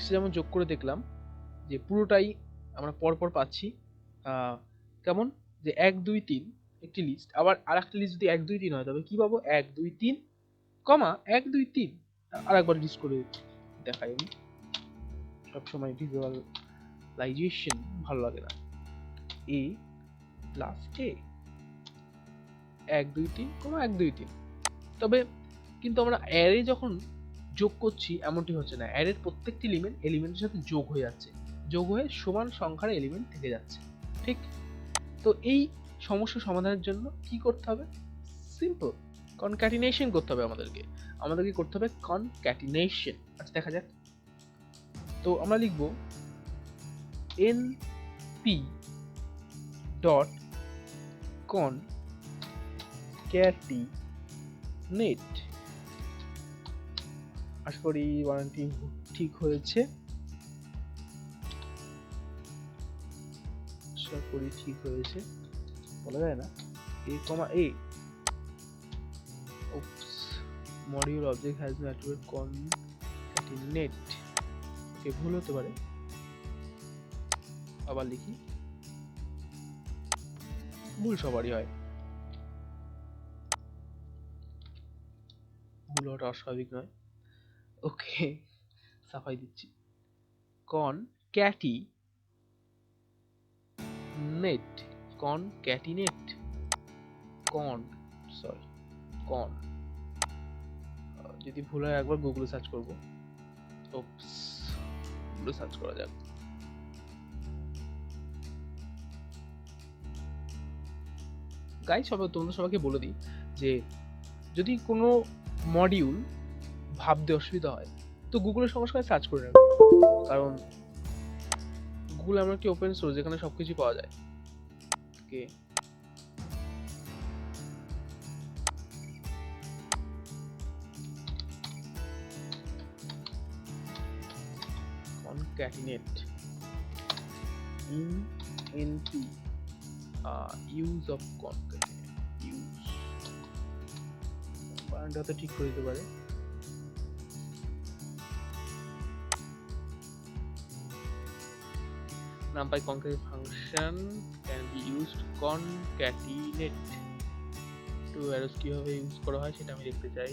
লিস্টে যেমন যোগ করে দেখলাম যে পুরোটাই আমরা পরপর পাচ্ছি, কেমন যে 1 2 3 একটি লিস্ট, আবার আরেকটা লিস্ট যদি 1 2 3 হয় তবে কি পাবো 1 2 3 কমা 1 2 3। আরেকবার লিস্ট করে দেখাই, আমি সবসময় ভিজুয়ালাইজেশন ভালো লাগে না। এ প্লাস এ 1 2 3 কমা 1 2 3। তবে কিন্তু আমরা অ্যারে যখন যোগ করছি এমনটি হচ্ছে না, অ্যারের প্রত্যেকটি এলিমেন্টের সাথে যোগ হয়ে যাচ্ছে, যোগ হয়ে সমান সংখ্যার এলিমেন্ট থেকে যাচ্ছে, ঠিক? তো এই সমস্যা সমাধানের জন্য কি করতে হবে? সিম্পল, কনক্যাটিনেশন করতে হবে। আমাদেরকে করতে হবে কনক্যাটিনেশন। আচ্ছা দেখা যাক। তো আমরা লিখব np ডট concatenate। আশা করি বানানটি ঠিক হয়েছে, বলা যায় না। a comma a, oops, module object has been attributed concatenate। ওকে, ভুল হতে পারে, আবার লিখি। ভুল সবারই হয়, ভুল হওয়াটা অস্বাভাবিক নয়। ওকে, সাফাই দিচ্ছি। concatenate যদি ভুল হয় একবার গুগলে সার্চ করব। গুগলে সার্চ করা যাক। গাইস, তোমাদের সবাইকে বলে দিই যে যদি কোনো মডিউল ভাবতে অসুবিধা হয় তো গুগলের সঙ্গে সঙ্গে সার্চ করে নেবে, কারণ গুগল এমন একটি ওপেন সোর্স যেখানে সবকিছু পাওয়া যায়। ওকে, concatenate np use of concatenate use, বানানটা তো ঠিক করে দিতে পারে। Numpy concatenate function can be used to concatenate। তো অ্যারোস কিভাবে ইউজ করা হয় সেটা আমি দেখতে চাই।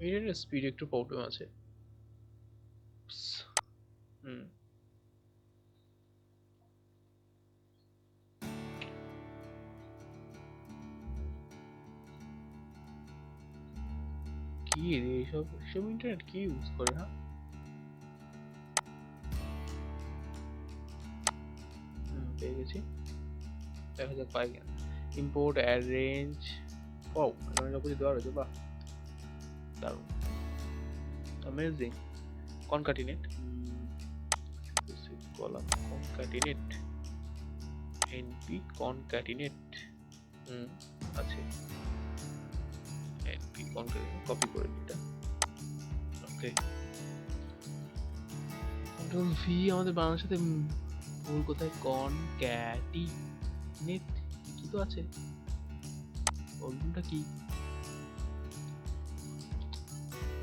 এর স্পিড একটু প্রবলেম আছে। কি রে, এসব ইন্টারনেট কি ইউজ করে? না পেয়ে গেছি, দেখা যাক পাই কিনা। ইম্পোর্ট অ্যারেঞ্জ, ও এখানে সব কিছু দেওয়া রয়েছে, বাহ দারুণ, অ্যামেজিং। কনকাটিনেট, কলাম কনকাটিনেট, এনপি কনকাটিনেট আছে, এনপি কনকাটিনেট কপি করে এটা। ওকে, কন্ট্রোল ভি আমাদের বানানোর সাথে ভুল কোথায়? কনক্যাটিনেট কি তো আছে, প্রবলেমটা কি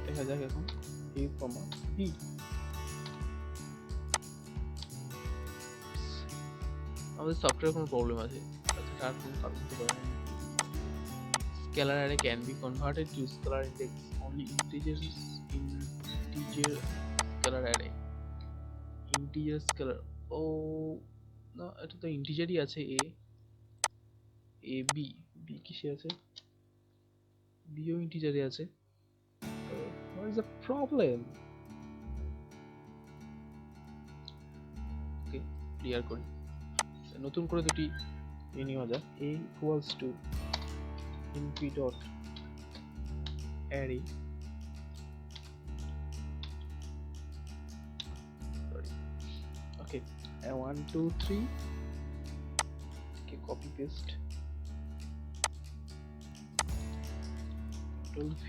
দেখা যাক এখন। a comma b, আমাদের সফটওয়্যারে কোনো প্রবলেম আছে। আচ্ছা, তার কোনো কারণ হতে পারে। Scalar array can be converted to scalar index only integer scalar array, integer scalar। ও না, এটা তো ইন্টিজারই আছে। a b কিসে আছে? b ও ইন্টিজারই আছে। What is the problem? Okay, clear করি। নতুন করে দুটি নেওয়া যাক। a equals to np dot array, okay, 1 2 3, okay, copy paste, control v,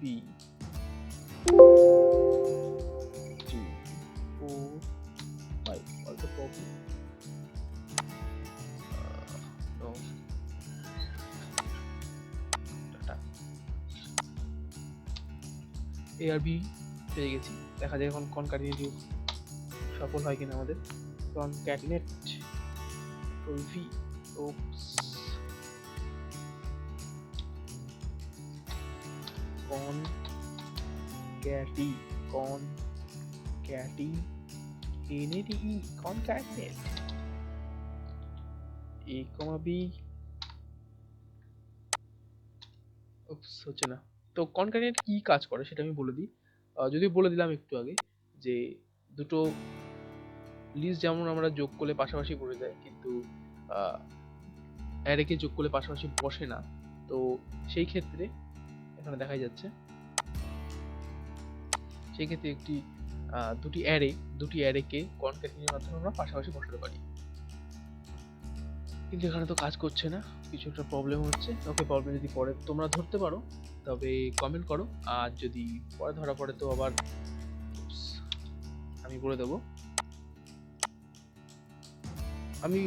b 3 4 5, what's the problem? No, A আর বি পেয়ে গেছি। দেখা যায় এখন কনক্যাটিনেটিভ সফল হয় কিনা আমাদের। Concatenate V ওপস concatenate a comma b হচ্ছে না। তো কনক্যাটিনেট কি কাজ করে সেটা আমি বলে দিই। যদিও বলে দিলাম একটু আগে যে দুটো লিস্ট যেমন আমরা যোগ করলে পাশাপাশি বসে যায়, কিন্তু অ্যারেকে যোগ করলে পাশাপাশি বসে না। তো সেই ক্ষেত্রে এখানে দেখা যাচ্ছে সেই ক্ষেত্রে দুটি অ্যারেকে কনক্যাটিনেটের মাধ্যমে আমরা পাশাপাশি বসাতে পারি। কিন্তু এখানে তো কাজ করছে না, কিছু একটা প্রবলেম হচ্ছে। ওকে, প্রবলেম যদি পরে তোমরা ধরতে পারো তবে কমেন্ট করো, আর যদি পরে ধরা পড়ে তো আবার আমি বলে দেবো। আমি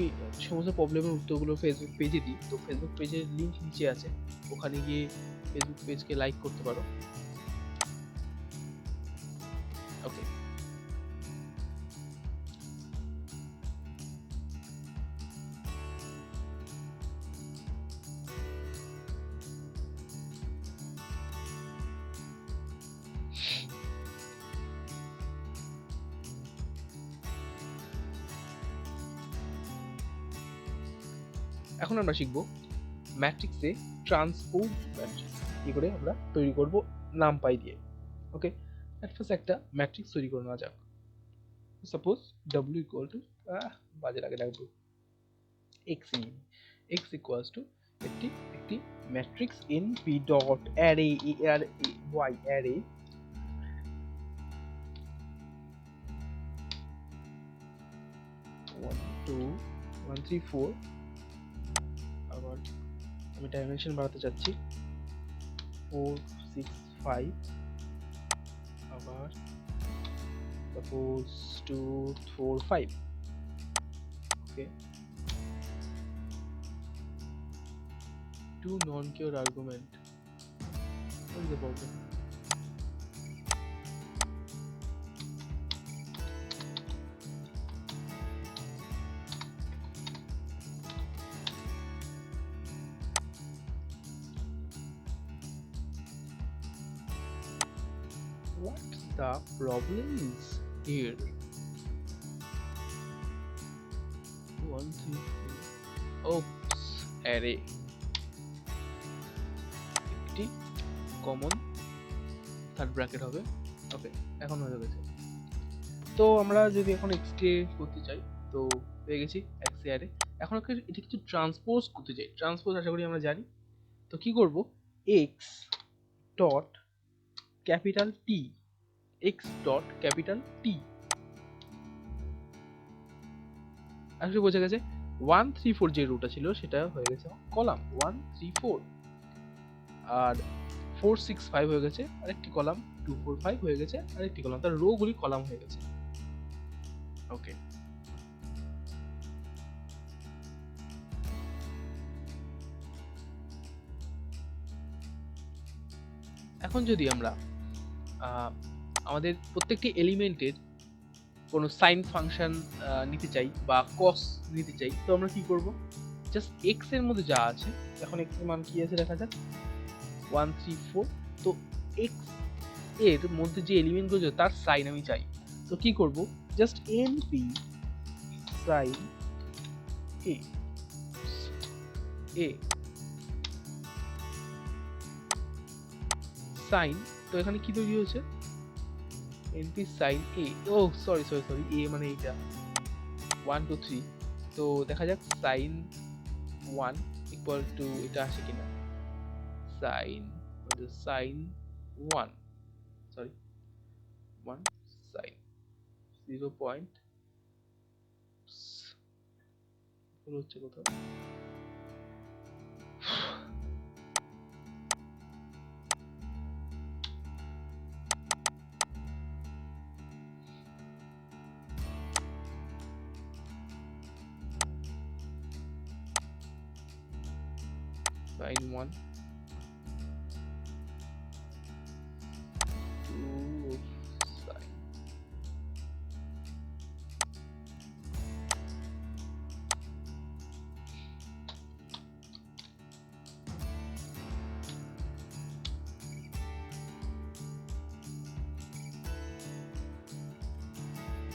সমস্ত প্রবলেমের উত্তরগুলো ফেসবুক পেজে দিই, তো ফেসবুক পেজের লিঙ্ক নিচে আছে, ওখানে গিয়ে ফেসবুক পেজকে লাইক করতে পারো। ওকে, এখন আমরা শিখবো ম্যাট্রিক্সে ট্রান্সপোজ ম্যাট্রিক্স কি করে আমরা তৈরি করব নামপাই দিয়ে। ওকে, এট ফার্স্ট একটা ম্যাট্রিক্স তৈরি করে নেওয়া যাক। সাপোজ w ইকুয়াল টু বাজে লাগে রাখবো x ইকুয়ালস টু একটি matrix in p dot array y array 1 2 1 3 4। আবার আমি ডাইমেনশন বাড়াতে চাচ্ছি 4 6 5। আবার suppose 2 4 5। Okay, two non-pure argument. What is the problem? What the problem is here? 1 3 4. Oops, array. একটি কমন থার্ড ব্র্যাকেট হবে। ওকে, এখন হয়ে গেছে। তো আমরা যদি এখন x কে করতে চাই তো পেয়ে গেছি x অ্যারে। এখন এটা কিছু ট্রান্সপোজ করতে চাই। ট্রান্সপোজ আশা করি আমরা জানি। তো কি করব, x dot capital T, x dot capital T। আসলে বোঝা গেছে 1 3 4 যে রুটা ছিল সেটা হয়ে গেছে কলাম 1 3 4, আর 4 6 5 হয়ে গেছে আরেকটি কলাম, 2 4 5 হয়ে গেছে আরেকটি কলাম, তার রো গুলি কলাম হয়ে গেছে। ওকে, এখন যদি আমরা আমাদের প্রত্যেকটি এলিমেন্টের কোনো সাইন ফাংশন নিতে চাই বা কস নিতে চাই, তো আমরা কি করব, জাস্ট x এর মধ্যে যা আছে, এখন x এর মান কি আছে দেখা যাক 1 3 4। তো x এর মধ্যে যে এলিমেন্টগুলো তার সাইন আমি চাই। তো কি করব, just np sin a sign. তো এখানে কি তৈরি হয়েছে, np sin a, oh sorry a মানে এটা 1 2 3। তো দেখা যাক sin 1 ইকুয়াল টু এটা আসে কিনা, sin 1 সরি 1 sin 0 পয়েন্ট ভুল হচ্ছে কোথাও। sin 1 2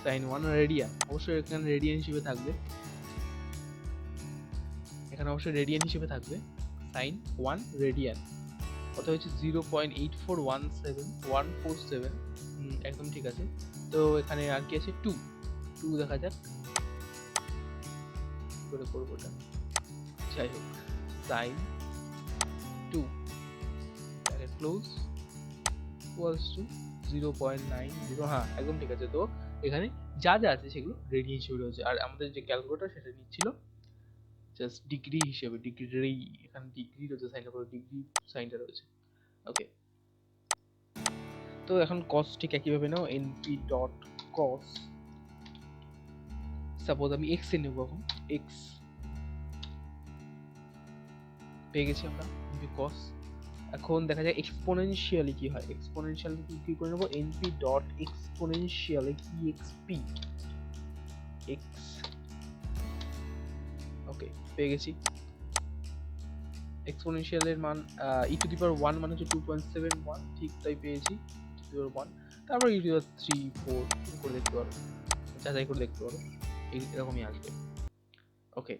সাইন 1 রেডিয়ান, অবশ্যই এখানে রেডিয়ান হিসেবে থাকবে, এখানে অবশ্যই রেডিয়ান হিসেবে থাকবে সাইন 1 রেডিয়ান। কত হয়েছে 0.8417147, একদম ঠিক আছে। তো এখানে আর কি আছে 2 দেখা যাক করে করবো ওটা, যাই হোক সাইন 2 ক্লোজ ইকুয়ালস টু 0.90, হ্যাঁ একদম ঠিক আছে। তো এখানে যা যা আছে সেগুলো রেডিয়ান হিসেবে রয়েছে, আর আমাদের যে ক্যালকুলেটর সেটা নিচ্ছিল জাস্ট ডিগ্রি হিসেবে, ডিগ্রি, এখানে ডিগ্রি রয়েছে, সাইনটা করে ডিগ্রি সাইনটা রয়েছে। ওকে, তো এখন কস ঠিক একইভাবে নাও, np ডট কস, সাপোজ আমি x এ নেব, এখন x পেয়ে গেছি আমরা np কস। এখন দেখা যায় এক্সপোনেনশিয়ালি কি হয়, এক্সপোনেনশিয়ালি কি করে নেব, np dot exponentially exp x, ওকে পেয়ে গেছি। এক্সপোনেনশিয়ালের মান e টু দি পাওয়ার 1 মানে হচ্ছে 2.71, ঠিক তাই পেয়েছি, e টু দি পাওয়ার 1, তারপর e টু দি পাওয়ার 3 4 করে দেখতে পারো, যাচাই করে দেখতে পারো, এরকমই আসবে। ওকে,